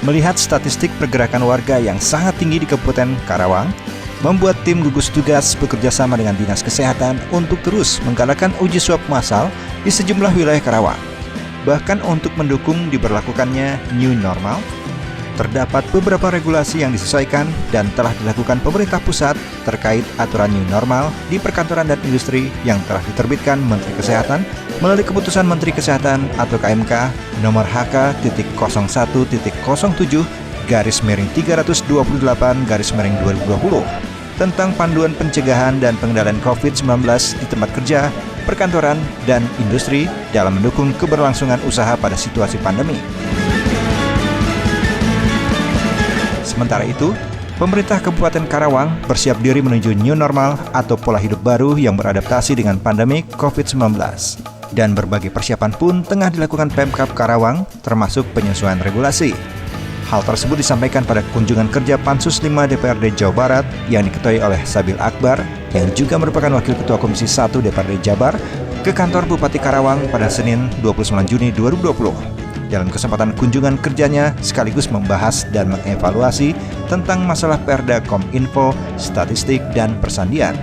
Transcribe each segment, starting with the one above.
Melihat statistik pergerakan warga yang sangat tinggi di Kabupaten Karawang, membuat tim gugus tugas bekerja sama dengan Dinas Kesehatan untuk terus menggalakkan uji swab massal di sejumlah wilayah Karawang. Bahkan untuk mendukung diberlakukannya new normal, terdapat beberapa regulasi yang disesuaikan dan telah dilakukan pemerintah pusat terkait aturan new normal di perkantoran dan industri yang telah diterbitkan Menteri Kesehatan melalui Keputusan Menteri Kesehatan atau KMK nomor HK-07-328-328-2020 tentang panduan pencegahan dan pengendalian COVID-19 di tempat kerja, perkantoran, dan industri dalam mendukung keberlangsungan usaha pada situasi pandemi. Sementara itu, pemerintah Kabupaten Karawang bersiap diri menuju new normal atau pola hidup baru yang beradaptasi dengan pandemi COVID-19. Dan berbagai persiapan pun tengah dilakukan Pemkab Karawang, termasuk penyesuaian regulasi. Hal tersebut disampaikan pada kunjungan kerja Pansus 5 DPRD Jawa Barat yang diketuai oleh Sabil Akbar, yang juga merupakan Wakil Ketua Komisi 1 DPRD Jabar, ke kantor Bupati Karawang pada Senin 29 Juni 2020. Dalam kesempatan kunjungan kerjanya sekaligus membahas dan mengevaluasi tentang masalah Perda Kominfo, statistik, dan persandian.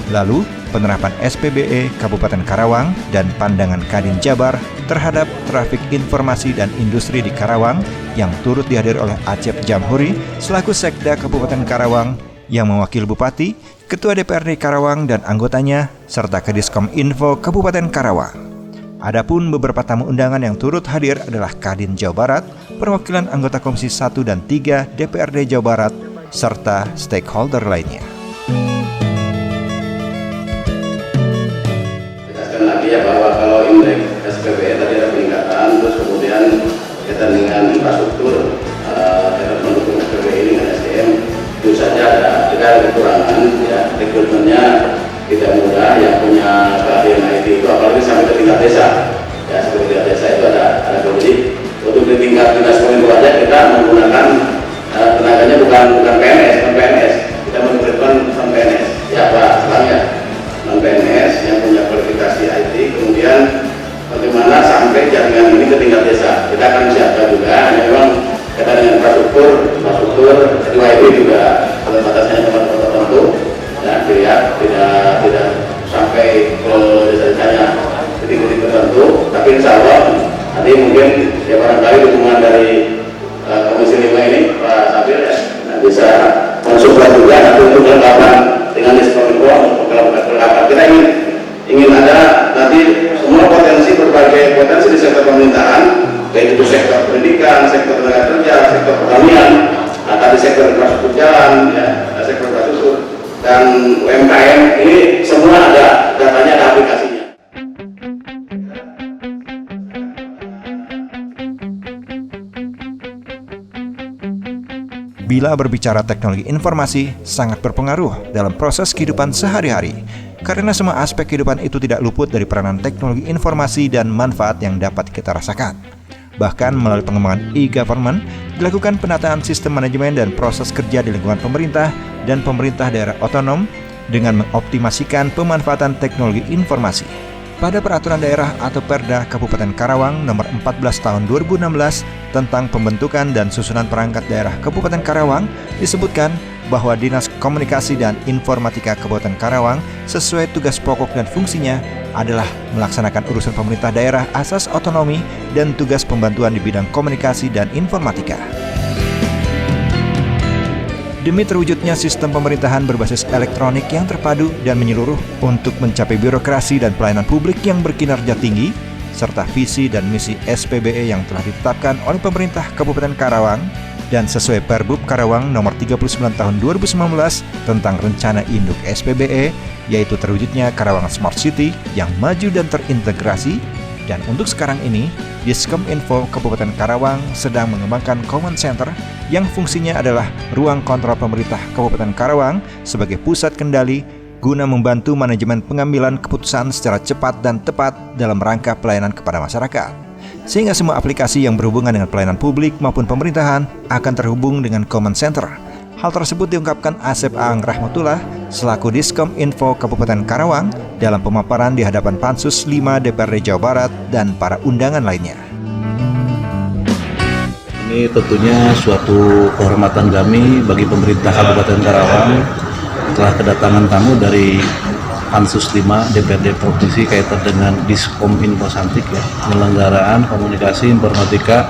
Lalu, penerapan SPBE Kabupaten Karawang dan pandangan Kadin Jabar terhadap trafik informasi dan industri di Karawang yang turut dihadiri oleh Acep Jamhuri selaku Sekda Kabupaten Karawang yang mewakili Bupati, Ketua DPRD Karawang dan anggotanya, serta Kadis Kominfo Kabupaten Karawang. Adapun beberapa tamu undangan yang turut hadir adalah Kadin Jawa Barat, perwakilan anggota Komisi 1 dan 3 DPRD Jawa Barat, serta stakeholder lainnya. Tegaskan lagi ya bahwa kalau indeks SPBE tadi ada peningkatan, terus kemudian kaitan dengan infrastruktur, kita mendukung SPBE dengan SDM, tentu saja ada kekurangan, ya, rekrutmennya tidak mudah, yang punya keahlian IT itu apalagi sampai ke tingkat desa, ya, sampai ke tingkat desa itu ada kondisi. Untuk di tingkat dinas kominfo aja kita menggunakan tenaganya bukan PNS, kita menggunakan non PNS, ya Pak, selangnya non PNS yang punya kualifikasi IT, kemudian bagaimana sampai jaringan ini ke tingkat desa. Kita akan siapkan juga, hanya memang kita dengan infrastruktur, jadi WiFi juga pada batasnya tempat-tempat tertentu, dan tidak sampai ke desa-desanya titik-titik tertentu, tapi insya Allah nanti mungkin ya barangkali dukungan dari Komisi 5 ini Pak Sabil ya, bisa mensupport juga nanti untuk kelengkapan dengan Diskominfo, untuk kelengkapan. Kita ingin ada nanti semua berbagai potensi di sektor pemerintahan, baik itu sektor pendidikan, sektor tenaga kerja, sektor pertanian, tadi sektor infrastruktur jalan, ya, sektor infrastruktur dan UMKM, ini semua ada datanya, ada aplikasinya. Bila berbicara teknologi informasi, sangat berpengaruh dalam proses kehidupan sehari-hari. Karena semua aspek kehidupan itu tidak luput dari peranan teknologi informasi dan manfaat yang dapat kita rasakan. Bahkan melalui pengembangan e-government, dilakukan penataan sistem manajemen dan proses kerja di lingkungan pemerintah dan pemerintah daerah otonom dengan mengoptimasikan pemanfaatan teknologi informasi. Pada Peraturan Daerah atau Perda Kabupaten Karawang Nomor 14 Tahun 2016 tentang pembentukan dan susunan perangkat daerah Kabupaten Karawang disebutkan bahwa Dinas Komunikasi dan Informatika Kabupaten Karawang sesuai tugas pokok dan fungsinya adalah melaksanakan urusan pemerintah daerah asas otonomi dan tugas pembantuan di bidang komunikasi dan informatika. Demi terwujudnya sistem pemerintahan berbasis elektronik yang terpadu dan menyeluruh untuk mencapai birokrasi dan pelayanan publik yang berkinerja tinggi, serta visi dan misi SPBE yang telah ditetapkan oleh pemerintah Kabupaten Karawang dan sesuai Perbub Karawang Nomor 39 Tahun 2019 tentang Rencana Induk SPBE, yaitu terwujudnya Karawang Smart City yang maju dan terintegrasi. Dan untuk sekarang ini, Diskominfo Kabupaten Karawang sedang mengembangkan Command Center yang fungsinya adalah ruang kontrol pemerintah Kabupaten Karawang sebagai pusat kendali guna membantu manajemen pengambilan keputusan secara cepat dan tepat dalam rangka pelayanan kepada masyarakat. Sehingga semua aplikasi yang berhubungan dengan pelayanan publik maupun pemerintahan akan terhubung dengan Command Center. Hal tersebut diungkapkan Asep Aang Rahmatullah selaku Diskominfo Kabupaten Karawang dalam pemaparan di hadapan Pansus 5 DPRD Jawa Barat dan para undangan lainnya. Ini tentunya suatu kehormatan kami bagi pemerintah Kabupaten Karawang telah kedatangan tamu dari Pansus 5 DPRD Provinsi kaitan dengan Diskom Infosantik ya, penyelenggaraan komunikasi informatika,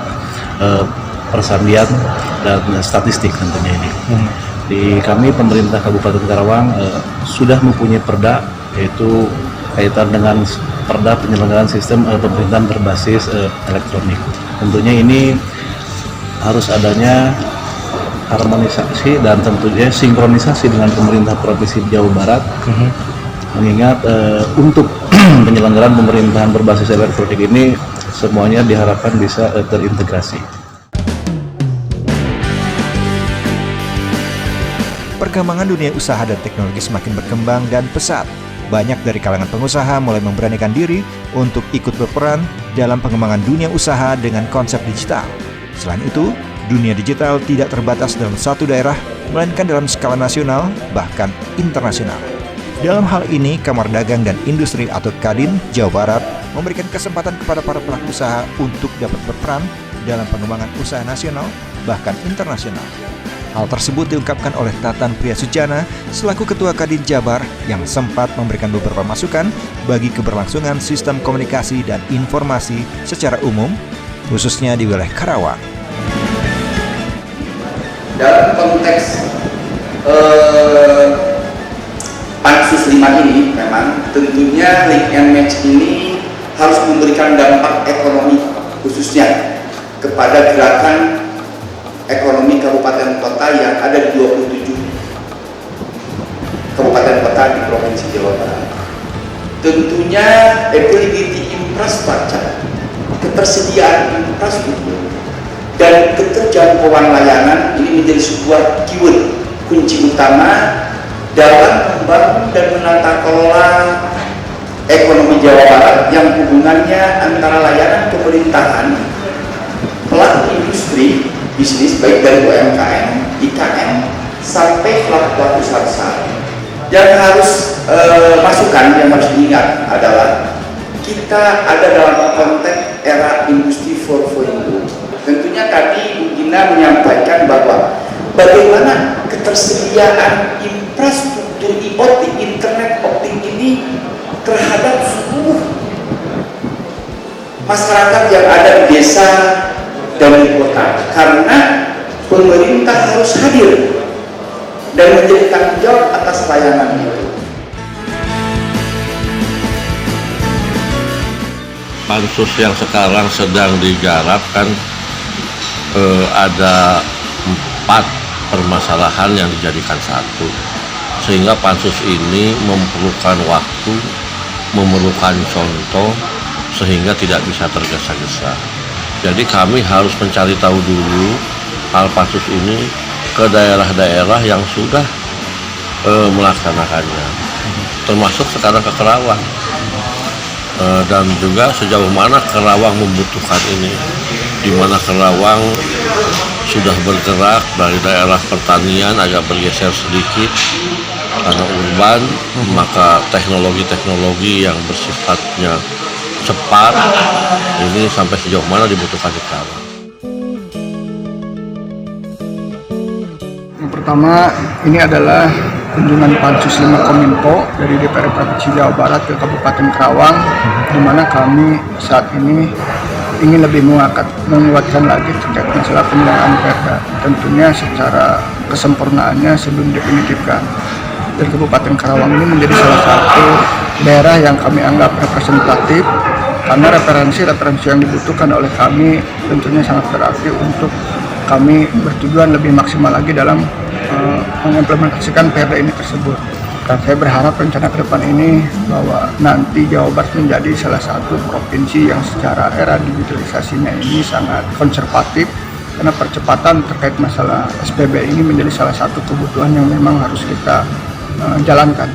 persandian dan statistik tentunya ini. Di kami pemerintah Kabupaten Karawang sudah mempunyai perda, yaitu kaitan dengan perda penyelenggaraan sistem pemerintahan berbasis elektronik. Tentunya ini harus adanya harmonisasi dan tentunya sinkronisasi dengan pemerintah Provinsi Jawa Barat. Mengingat untuk penyelenggaraan pemerintahan berbasis elektronik ini semuanya diharapkan bisa terintegrasi. Perkembangan dunia usaha dan teknologi semakin berkembang dan pesat. Banyak dari kalangan pengusaha mulai memberanikan diri untuk ikut berperan dalam pengembangan dunia usaha dengan konsep digital. Selain itu, dunia digital tidak terbatas dalam satu daerah, melainkan dalam skala nasional, bahkan internasional. Dalam hal ini, Kamar Dagang dan Industri atau Kadin Jawa Barat memberikan kesempatan kepada para pelaku usaha untuk dapat berperan dalam pengembangan usaha nasional, bahkan internasional. Hal tersebut diungkapkan oleh Tatan Priyasujana selaku Ketua Kadin Jabar yang sempat memberikan beberapa masukan bagi keberlangsungan sistem komunikasi dan informasi secara umum, khususnya di wilayah Karawang. Dalam konteks Pansus 5 ini memang tentunya link and match ini harus memberikan dampak ekonomi khususnya kepada gerakan ekonomi kabupaten kota yang ada di 27 kabupaten kota di Provinsi Jawa Barat. Tentunya availability infrastructure, ketersediaan infrastruktur dan keterjangkauan layanan ini menjadi sebuah keyword kunci utama dalam membangun dan menata kelola ekonomi Jawa Barat yang hubungannya antara layanan pemerintahan, pelaku industri, bisnis baik dari UMKM, IKM sampai pelaku usaha besar. Yang harus masukan yang harus diingat adalah kita ada dalam konteks era industri 4.0. Tentunya tadi Bu Gina menyampaikan bahwa bagaimana ketersediaan infrastruktur IoT, internet optik ini terhadap seluruh masyarakat yang ada di desa dan di kota, karena pemerintah harus hadir dan menjadi tanggung jawab atas layanan itu. Pansus yang sekarang sedang digarap kan ada 4 permasalahan yang dijadikan satu, sehingga pansus ini memerlukan waktu, memerlukan contoh, sehingga tidak bisa tergesa-gesa. Jadi kami harus mencari tahu dulu hal pansus ini ke daerah-daerah yang sudah melaksanakannya, termasuk sekarang ke Karawang. Dan juga sejauh mana Karawang membutuhkan ini, di mana Karawang sudah bergerak dari daerah pertanian agak bergeser sedikit karena urban, maka teknologi-teknologi yang bersifatnya cepat ini sampai sejauh mana dibutuhkan di Karawang. Yang pertama, ini adalah kunjungan Pansus 5 Kominfo dari DPR Provinsi Jawa Barat ke Kabupaten Karawang, di mana kami saat ini ingin lebih menguatkan lagi terkait masalah penyelenggaraan perda, tentunya secara kesempurnaannya sebelum definitifkan. Dan Kabupaten Karawang ini menjadi salah satu daerah yang kami anggap representatif, karena referensi yang dibutuhkan oleh kami tentunya sangat berarti untuk kami bertujuan lebih maksimal lagi dalam mengimplementasikan perda ini tersebut. Dan saya berharap rencana ke depan ini bahwa nanti Jawa Barat menjadi salah satu provinsi yang secara era digitalisasinya ini sangat konservatif, karena percepatan terkait masalah SPB ini menjadi salah satu kebutuhan yang memang harus kita jalankan.